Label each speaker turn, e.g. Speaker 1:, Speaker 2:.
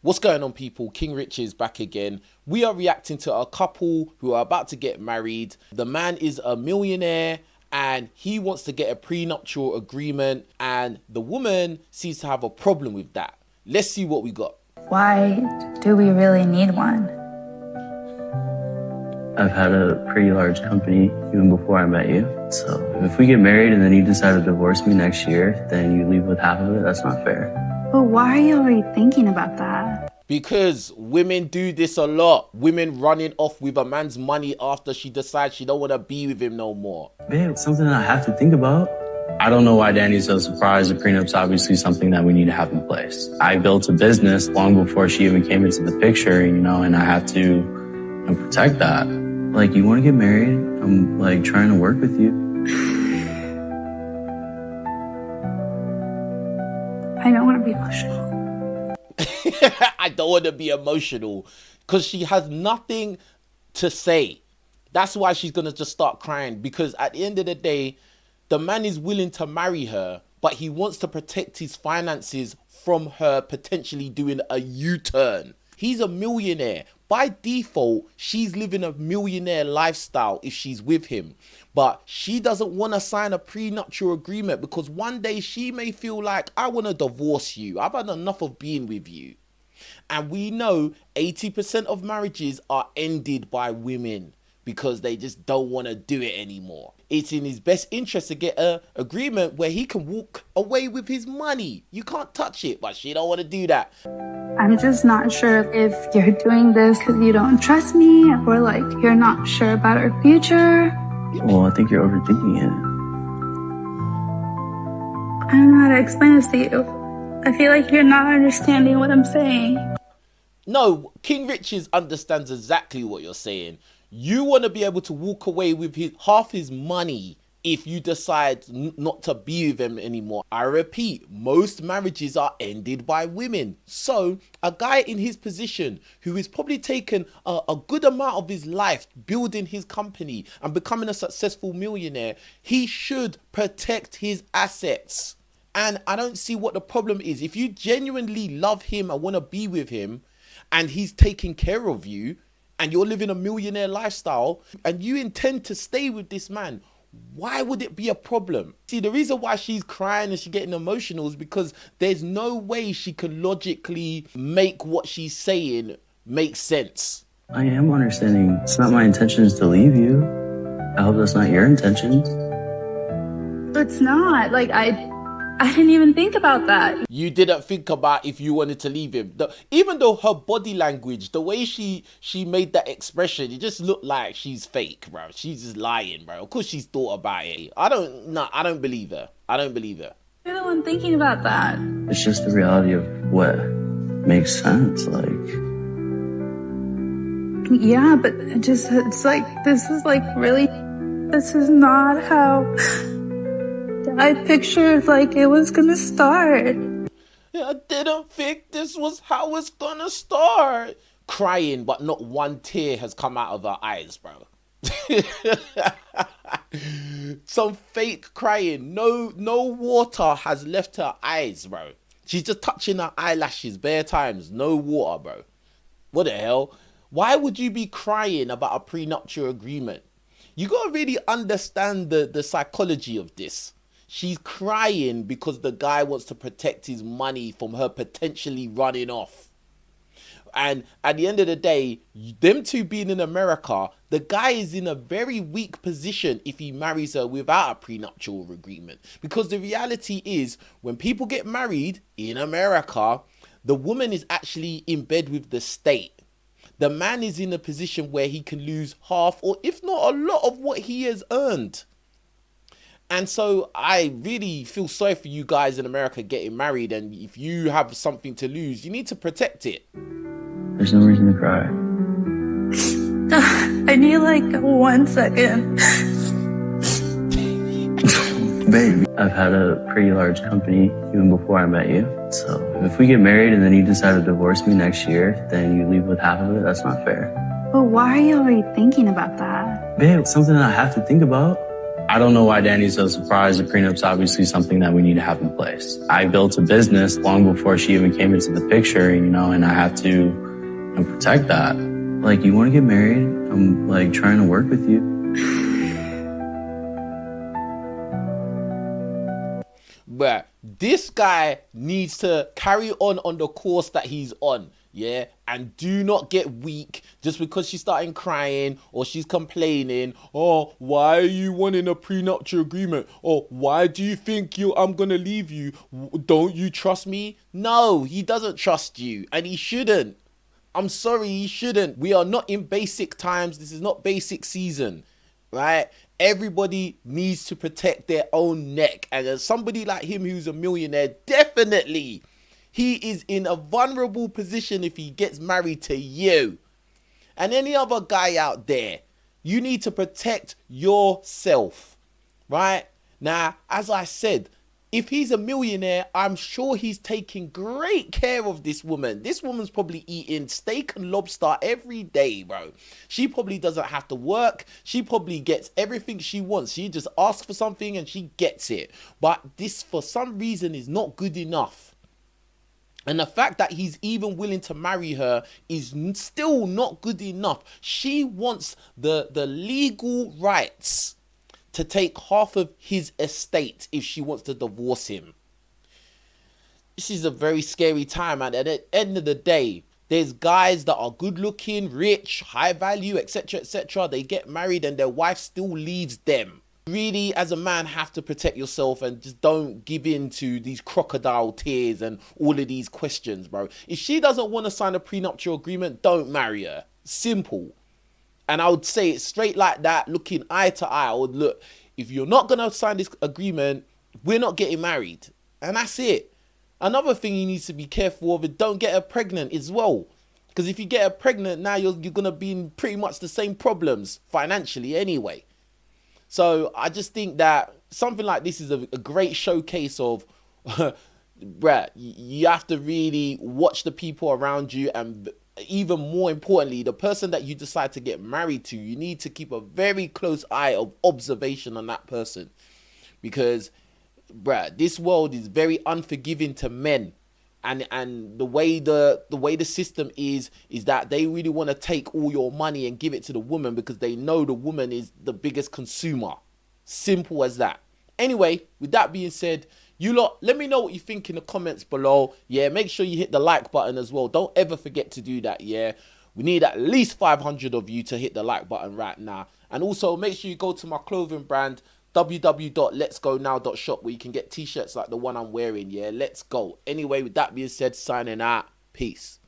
Speaker 1: What's going on, people? King Rich is back again. We are reacting to a couple who are about to get married. The man is a millionaire and he wants to get a prenuptial agreement, and the woman seems to have a problem with that. Let's see what we got.
Speaker 2: Why do we really need one?
Speaker 3: I've had a pretty large company even before I met you. So if we get married and then you decide to divorce me next year, then you leave with half of it, that's not fair.
Speaker 2: But why are you already thinking about that?
Speaker 1: Because women do this a lot. Women running off with a man's money after she decides she don't want to be with him no more.
Speaker 3: Babe, it's something that I have to think about. I don't know why Danny's so surprised. The prenup's obviously something that we need to have in place. I built a business long before she even came into the picture, and I have to protect that. Like, you want to get married? I'm like trying to work with you.
Speaker 2: I don't want to be emotional.
Speaker 1: I don't want to be emotional because she has nothing to say. That's why she's going to just start crying, because at the end of the day, the man is willing to marry her, but he wants to protect his finances from her potentially doing a U-turn. He's a millionaire. By default, she's living a millionaire lifestyle if she's with him. But she doesn't want to sign a prenuptial agreement because one day she may feel like, I want to divorce you. I've had enough of being with you. And we know 80% of marriages are ended by women because they just don't want to do it anymore. It's in his best interest to get an agreement where he can walk away with his money. You can't touch it, but she don't want to do that.
Speaker 2: I'm just not sure if you're doing this because you don't trust me, or like you're not sure about our future.
Speaker 3: Well, I think you're overthinking it.
Speaker 2: I don't know how to explain this to you. I feel like you're not understanding what I'm saying.
Speaker 1: No, King Richard understands exactly what you're saying. You want to be able to walk away with half his money if you decide not to be with him anymore. I repeat, most marriages are ended by women. So a guy in his position who is probably taken a good amount of his life building his company and becoming a successful millionaire, he should protect his assets. And I don't see what the problem is. If you genuinely love him and want to be with him and he's taking care of you and you're living a millionaire lifestyle and you intend to stay with this man, why would it be a problem? See, the reason why she's crying and she's getting emotional is because there's no way she can logically make what she's saying make sense.
Speaker 3: I am understanding. It's not my intentions to leave you. I hope that's not your intentions.
Speaker 2: It's not. Like, I didn't even think about that.
Speaker 1: You didn't think about if you wanted to leave him. Even though her body language, the way she made that expression, it just looked like she's fake, bro. She's just lying, bro. Of course she's thought about it. I don't believe her. I don't believe her.
Speaker 2: You're the one thinking about that.
Speaker 3: It's just the reality of what makes sense. Like,
Speaker 2: yeah, but it's like, this is not how I pictured like it was gonna start.
Speaker 1: I didn't think this was how it's gonna start. Crying, but not one tear has come out of her eyes, bro. Some fake crying. No water has left her eyes, bro. She's just touching her eyelashes bare times. No water, bro. What the hell? Why would you be crying about a prenuptial agreement? You gotta really understand the psychology of this. She's crying because the guy wants to protect his money from her potentially running off. And at the end of the day, them two being in America, the guy is in a very weak position if he marries her without a prenuptial agreement. Because the reality is, when people get married in America, the woman is actually in bed with the state. The man is in a position where he can lose half, or if not a lot, of what he has earned. And so I really feel sorry for you guys in America getting married, and if you have something to lose, you need to protect it.
Speaker 3: there's no reason to cry.
Speaker 2: I need like 1 second.
Speaker 3: Babe, I've had a pretty large company even before I met you. So if we get married and then you decide to divorce me next year, then you leave with half of it, that's not fair.
Speaker 2: But why are you already thinking about that?
Speaker 3: Babe, it's something that I have to think about. I don't know why Danny's so surprised. The prenup's obviously something that we need to have in place. I built a business long before she even came into the picture, and I have to protect that. Like, you want to get married? I'm like trying to work with you.
Speaker 1: Bruh, this guy needs to carry on the course that he's on, yeah? And do not get weak just because she's starting crying or she's complaining. Oh, why are you wanting a prenuptial agreement? Or why do you think I'm gonna leave you? Don't you trust me? No, he doesn't trust you, and he shouldn't. I'm sorry, he shouldn't. We are not in basic times. This is not basic season, right? Everybody needs to protect their own neck. And as somebody like him who's a millionaire, definitely he is in a vulnerable position if he gets married to you. And any other guy out there, you need to protect yourself, right? Now, as I said, if he's a millionaire, I'm sure he's taking great care of this woman. This woman's probably eating steak and lobster every day, bro. She probably doesn't have to work. She probably gets everything she wants. She just asks for something and she gets it. But this, for some reason, is not good enough. And the fact that he's even willing to marry her is still not good enough. She wants the legal rights to take half of his estate if she wants to divorce him. This is a very scary time, and at the end of the day, there's guys that are good looking, rich, high value, etc, etc. They get married and their wife still leaves them. Really, as a man, have to protect yourself and just don't give in to these crocodile tears and all of these questions, bro. If she doesn't want to sign a prenuptial agreement, don't marry her. Simple. And I would say it straight like that, looking eye to eye. I would look, if you're not going to sign this agreement, we're not getting married. And that's it. Another thing you need to be careful of is don't get her pregnant as well. Because if you get her pregnant, now you're going to be in pretty much the same problems financially anyway. So I just think that something like this is a great showcase of, bruh, you have to really watch the people around you, and even more importantly, the person that you decide to get married to, you need to keep a very close eye of observation on that person, because bruh, this world is very unforgiving to men, and the way the system is that they really want to take all your money and give it to the woman because they know the woman is the biggest consumer. Simple as that. Anyway, with that being said, you lot, let me know what you think in the comments below. Yeah, make sure you hit the like button as well. Don't ever forget to do that, yeah? We need at least 500 of you to hit the like button right now. And also, make sure you go to my clothing brand, www.letsgonow.shop, where you can get t-shirts like the one I'm wearing, yeah? Let's go. Anyway, with that being said, signing out. Peace.